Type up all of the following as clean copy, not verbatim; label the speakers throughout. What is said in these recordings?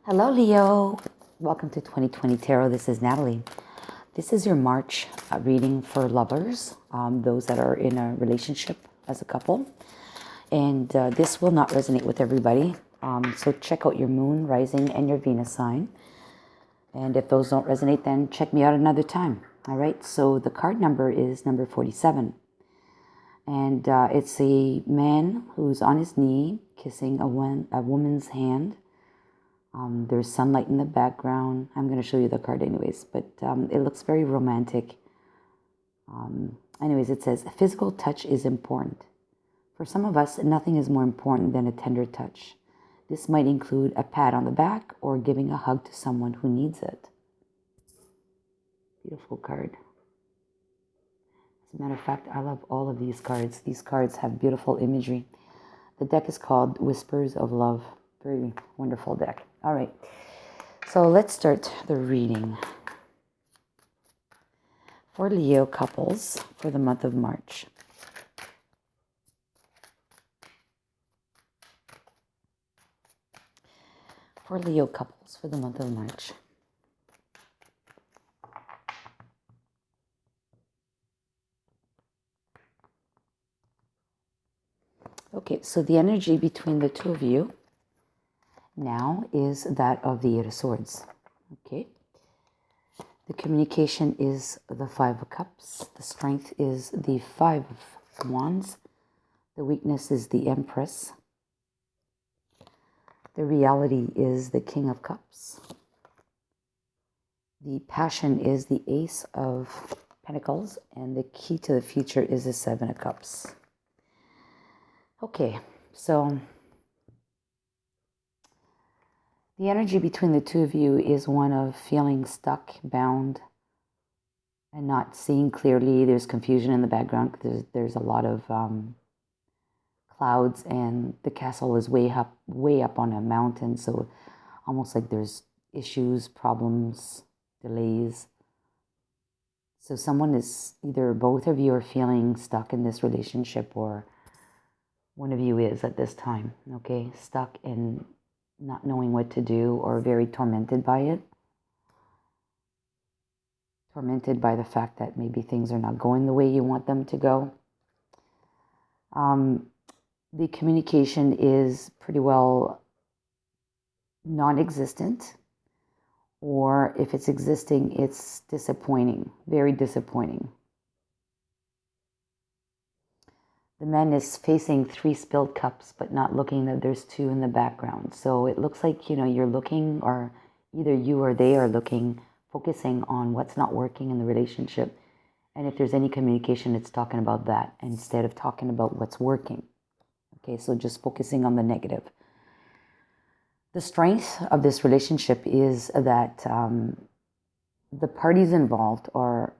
Speaker 1: Hello, Leo. Welcome to 2020 Tarot. This is Natalie. This is your March reading for lovers, those that are in a relationship as a couple. And this will not resonate with everybody. So check out your moon, rising, and your Venus sign. And if those don't resonate, then check me out another time. All right. So the card number is number 47. And it's a man who's on his knee kissing a woman's hand. There's sunlight in the background. I'm going to show you the card anyways, but it looks very romantic. Anyways, it says, physical touch is important. For some of us, nothing is more important than a tender touch. This might include a pat on the back or giving a hug to someone who needs it. Beautiful card. As a matter of fact, I love all of these cards. These cards have beautiful imagery. The deck is called Whispers of Love. Very wonderful deck. All right, so let's start the reading for Leo couples for the month of March. For Leo couples for the month of March. Okay, so the energy between the two of you now is that of the Eight of Swords. Okay. The communication is the Five of Cups. The strength is the Five of Wands. The weakness is the Empress. The reality is the King of Cups. The passion is the Ace of Pentacles. And the key to the future is the Seven of Cups. Okay, so the energy between the two of you is one of feeling stuck, bound, and not seeing clearly. There's confusion in the background. There's a lot of clouds, and the castle is way up on a mountain. So almost like there's issues, problems, delays. So someone is, either both of you are feeling stuck in this relationship, or one of you is at this time, okay? Stuck in not knowing what to do, or very tormented by it. Tormented by the fact that maybe things are not going the way you want them to go. The communication is pretty well non-existent, or if it's existing, it's disappointing, very disappointing. The man is facing 3 spilled cups, but not looking that there's 2 in the background. So it looks like, you're looking, or either you or they are looking, focusing on what's not working in the relationship. And if there's any communication, it's talking about that instead of talking about what's working. Okay, so just focusing on the negative. The strength of this relationship is that the parties involved are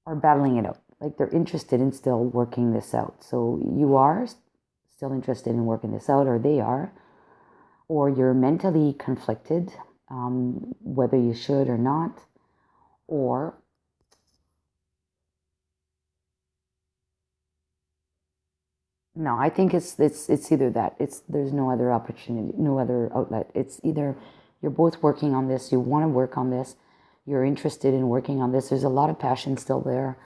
Speaker 1: battling it out. Like they're interested in still working this out. So you are still interested in working this out, or they are, or you're mentally conflicted, whether you should or not, or no, I think it's either that. There's no other opportunity, no other outlet. It's either you're both working on this, you want to work on this, you're interested in working on this. There's a lot of passion still there.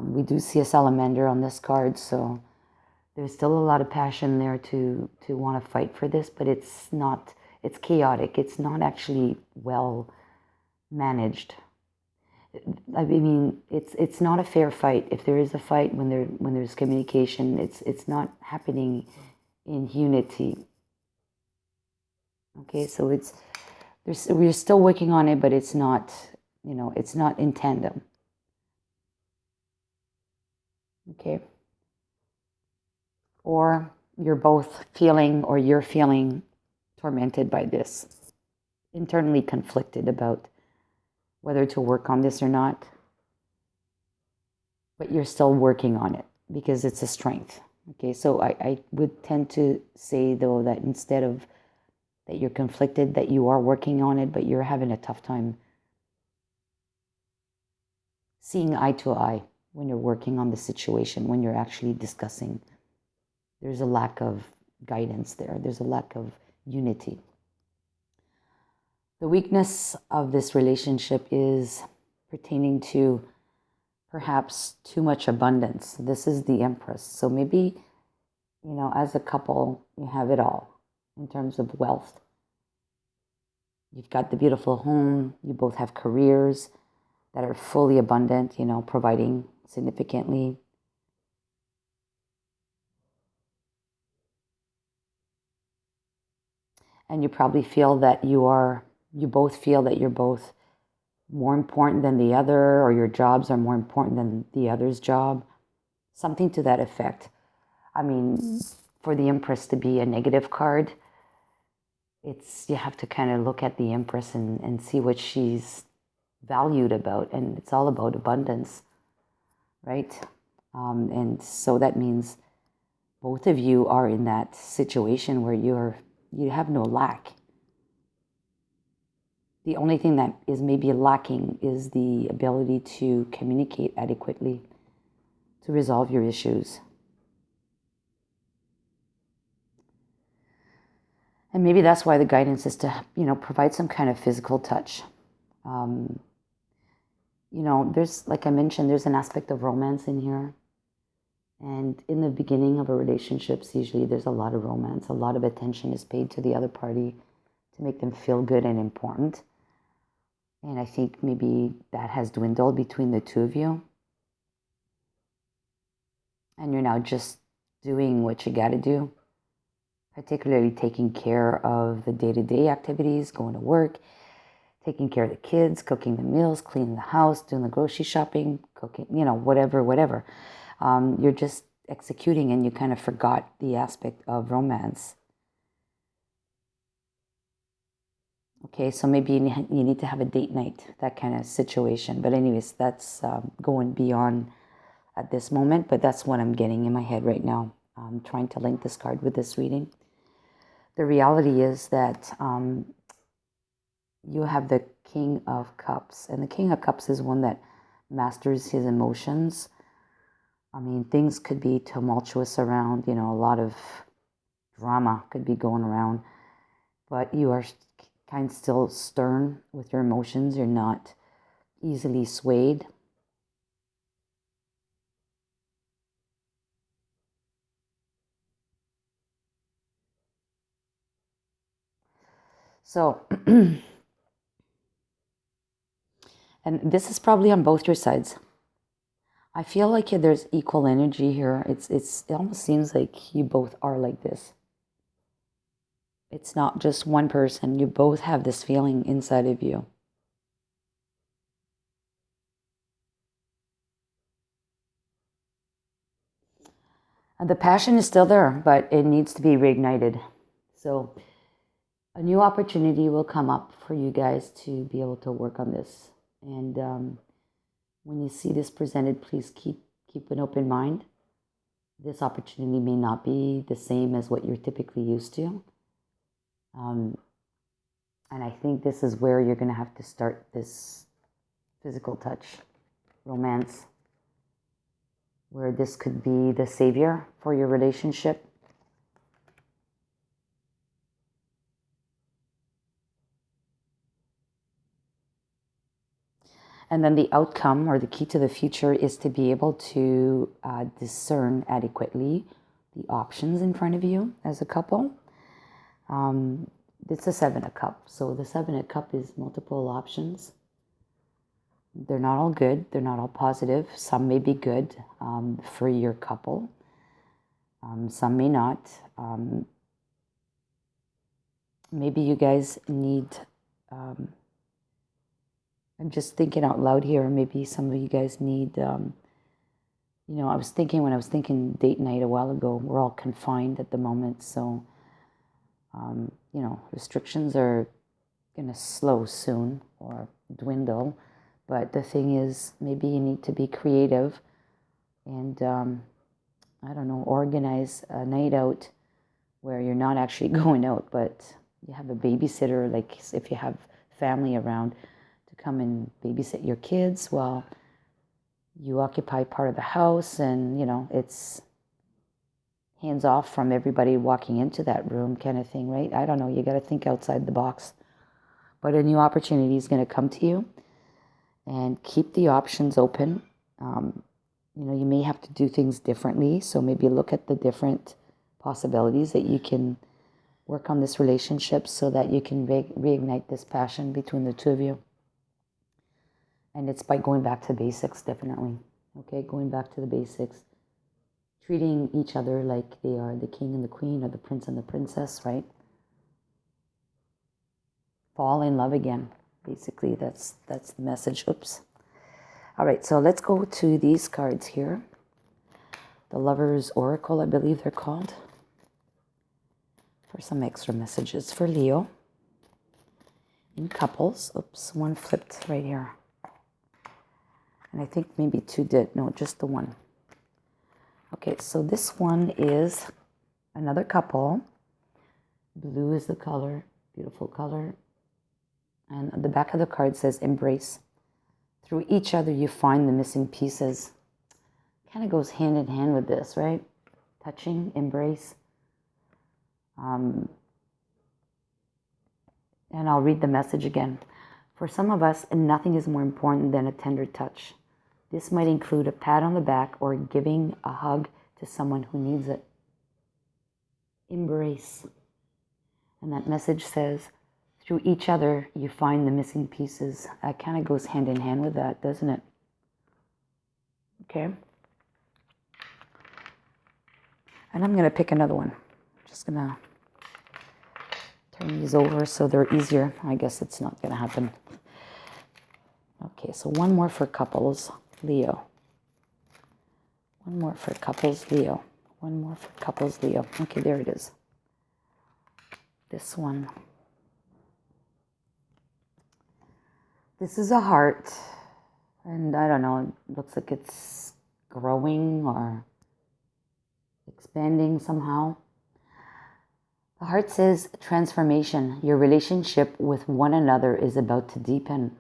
Speaker 1: We do see a salamander on this card, so there's still a lot of passion there to want to fight for this, but it's chaotic. It's not actually well managed. I mean, it's not a fair fight. If there is a fight, when there's communication, it's not happening in unity. Okay, so we're still working on it, but it's not, it's not in tandem. Okay. Or you're both feeling, or you're feeling tormented by this, internally conflicted about whether to work on this or not, but you're still working on it because it's a strength. Okay, so I would tend to say, though, that instead of that you're conflicted, that you are working on it, but you're having a tough time seeing eye to eye when you're working on the situation, when you're actually discussing. There's a lack of guidance there. There's a lack of unity. The weakness of this relationship is pertaining to perhaps too much abundance. This is the Empress. So maybe, as a couple, you have it all in terms of wealth. You've got the beautiful home. You both have careers that are fully abundant, providing significantly. And you probably feel that you both feel that you're both more important than the other, or your jobs are more important than the other's job. Something to that effect. I mean, for the Empress to be a negative card, you have to kind of look at the Empress and see what she's valued about. And it's all about abundance, right? And so that means both of you are in that situation where you have no lack. The only thing that is maybe lacking is the ability to communicate adequately to resolve your issues. And maybe that's why the guidance is to, provide some kind of physical touch. There's, like I mentioned, there's an aspect of romance in here. And in the beginning of a relationship, usually there's a lot of romance. A lot of attention is paid to the other party to make them feel good and important. And I think maybe that has dwindled between the two of you. And you're now just doing what you got to do, particularly taking care of the day-to-day activities, going to work, taking care of the kids, cooking the meals, cleaning the house, doing the grocery shopping, cooking, whatever. You're just executing, and you kind of forgot the aspect of romance. Okay, so maybe you need to have a date night, that kind of situation. But anyways, that's going beyond at this moment, but that's what I'm getting in my head right now. I'm trying to link this card with this reading. The reality is that you have the King of Cups, and the King of Cups is one that masters his emotions. I mean, things could be tumultuous around, a lot of drama could be going around, but you are kind of still stern with your emotions. You're not easily swayed. So, and this is probably on both your sides. I feel like there's equal energy here. It almost seems like you both are like this. It's not just one person. You both have this feeling inside of you. And the passion is still there, but it needs to be reignited. So a new opportunity will come up for you guys to be able to work on this. And when you see this presented, please keep an open mind. This opportunity may not be the same as what you're typically used to. And I think this is where you're going to have to start this physical touch, romance, where this could be the savior for your relationship. And then the outcome, or the key to the future, is to be able to discern adequately the options in front of you as a couple. It's a 7 of Cups. So the 7 of Cups is multiple options. They're not all good. They're not all positive. Some may be good for your couple. Some may not. Maybe you guys need... I'm just thinking out loud here. Maybe some of you guys need... I was thinking date night a while ago, we're all confined at the moment. So, restrictions are going to slow soon or dwindle. But the thing is, maybe you need to be creative and, organize a night out where you're not actually going out, but you have a babysitter, like if you have family around, to come and babysit your kids while you occupy part of the house. And, hands off from everybody walking into that room kind of thing, right? I don't know. You got to think outside the box. But a new opportunity is going to come to you, and keep the options open. You may have to do things differently. So maybe look at the different possibilities that you can work on this relationship so that you can reignite this passion between the two of you. And it's by going back to basics, definitely. Okay, going back to the basics. Treating each other like they are the king and the queen, or the prince and the princess, right? Fall in love again. Basically, that's the message. Oops. All right, so let's go to these cards here. The Lover's Oracle, I believe they're called. For some extra messages for Leo. In couples. Oops, one flipped right here. And I think maybe two did. No, just the one. Okay, so this one is another couple. Blue is the color. Beautiful color. And the back of the card says embrace. Through each other you find the missing pieces. Kind of goes hand in hand with this, right? Touching, embrace. And I'll read the message again. For some of us, nothing is more important than a tender touch. This might include a pat on the back or giving a hug to someone who needs it. Embrace. And that message says, through each other, you find the missing pieces. That kind of goes hand in hand with that, doesn't it? Okay. And I'm going to pick another one. I'm just going to turn these over so they're easier. I guess it's not going to happen. Okay, so one more for couples, Leo. One more for couples, Leo. One more for couples, Leo. Okay, there it is. This one. This is a heart, and I don't know, it looks like it's growing or expanding somehow. The heart says transformation. Your relationship with one another is about to deepen.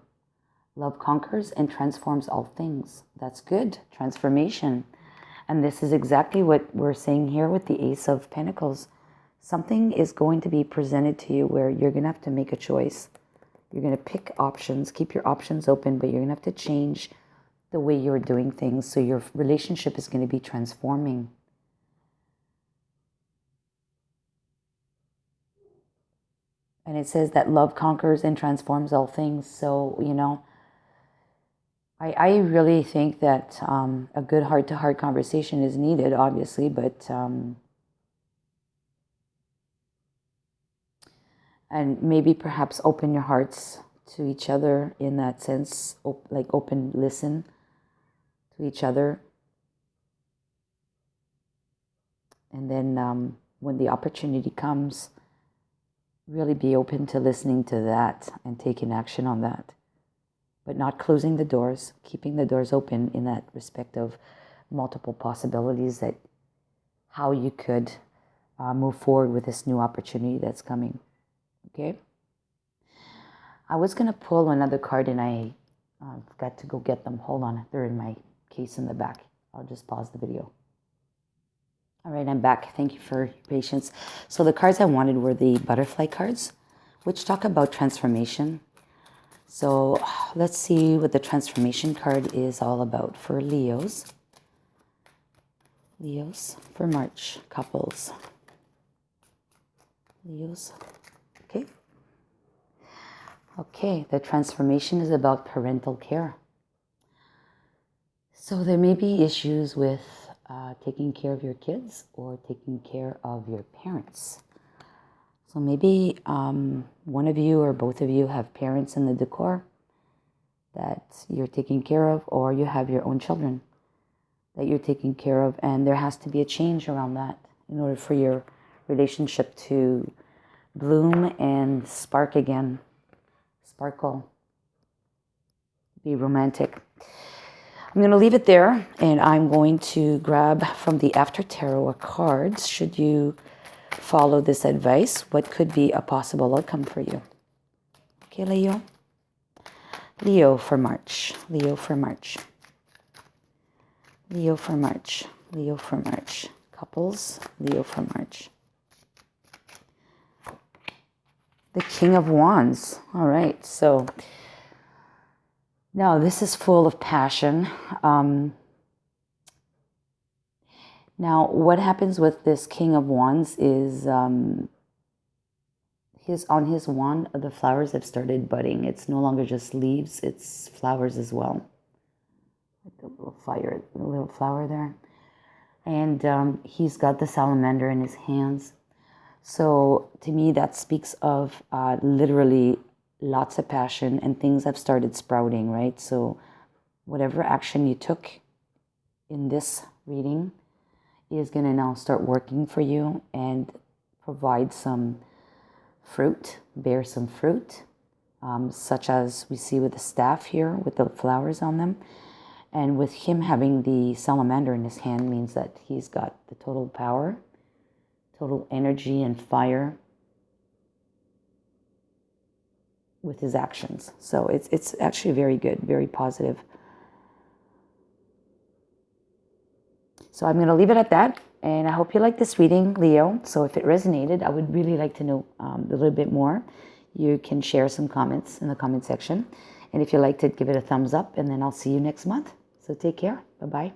Speaker 1: Love conquers and transforms all things. That's good. Transformation. And this is exactly what we're saying here with the Ace of Pentacles. Something is going to be presented to you where you're going to have to make a choice. You're going to pick options, keep your options open, but you're going to have to change the way you're doing things. So your relationship is going to be transforming. And it says that love conquers and transforms all things. So, I really think that a good heart-to-heart conversation is needed, obviously, but and maybe perhaps open your hearts to each other in that sense, like listen to each other. And then when the opportunity comes, really be open to listening to that and taking action on that. But not closing the doors, keeping the doors open in that respect of multiple possibilities that how you could move forward with this new opportunity that's coming. Okay? I was going to pull another card and I forgot to go get them. Hold on. They're in my case in the back. I'll just pause the video. All right, I'm back. Thank you for your patience. So the cards I wanted were the butterfly cards, which talk about transformation. So let's see what the transformation card is all about for Leos. Leos for March, couples. Leos. Okay. Okay, the transformation is about parental care. So there may be issues with taking care of your kids or taking care of your parents. So maybe one of you or both of you have parents in the decor that you're taking care of, or you have your own children that you're taking care of, and there has to be a change around that in order for your relationship to bloom and spark again. Sparkle. Be romantic. I'm going to leave it there, and I'm going to grab from the After Tarot cards, should you follow this advice, what could be a possible outcome for you. Okay, Leo? Leo for March. Leo for March. Leo for March. Leo for March. Couples, Leo for March. The King of Wands. All right, so now this is full of passion. Now, what happens with this King of Wands is on his wand, the flowers have started budding. It's no longer just leaves, it's flowers as well. Like the little flower there. And he's got the salamander in his hands. So to me, that speaks of literally lots of passion, and things have started sprouting, right? So whatever action you took in this reading is going to now start working for you and provide some fruit, bear some fruit, such as we see with the staff here with the flowers on them. And with him having the salamander in his hand means that he's got the total power, total energy and fire with his actions. So it's actually very good, very positive. So I'm going to leave it at that, and I hope you like this reading, Leo. So if it resonated, I would really like to know a little bit more. You can share some comments in the comment section. And if you liked it, give it a thumbs up, and then I'll see you next month. So take care. Bye-bye.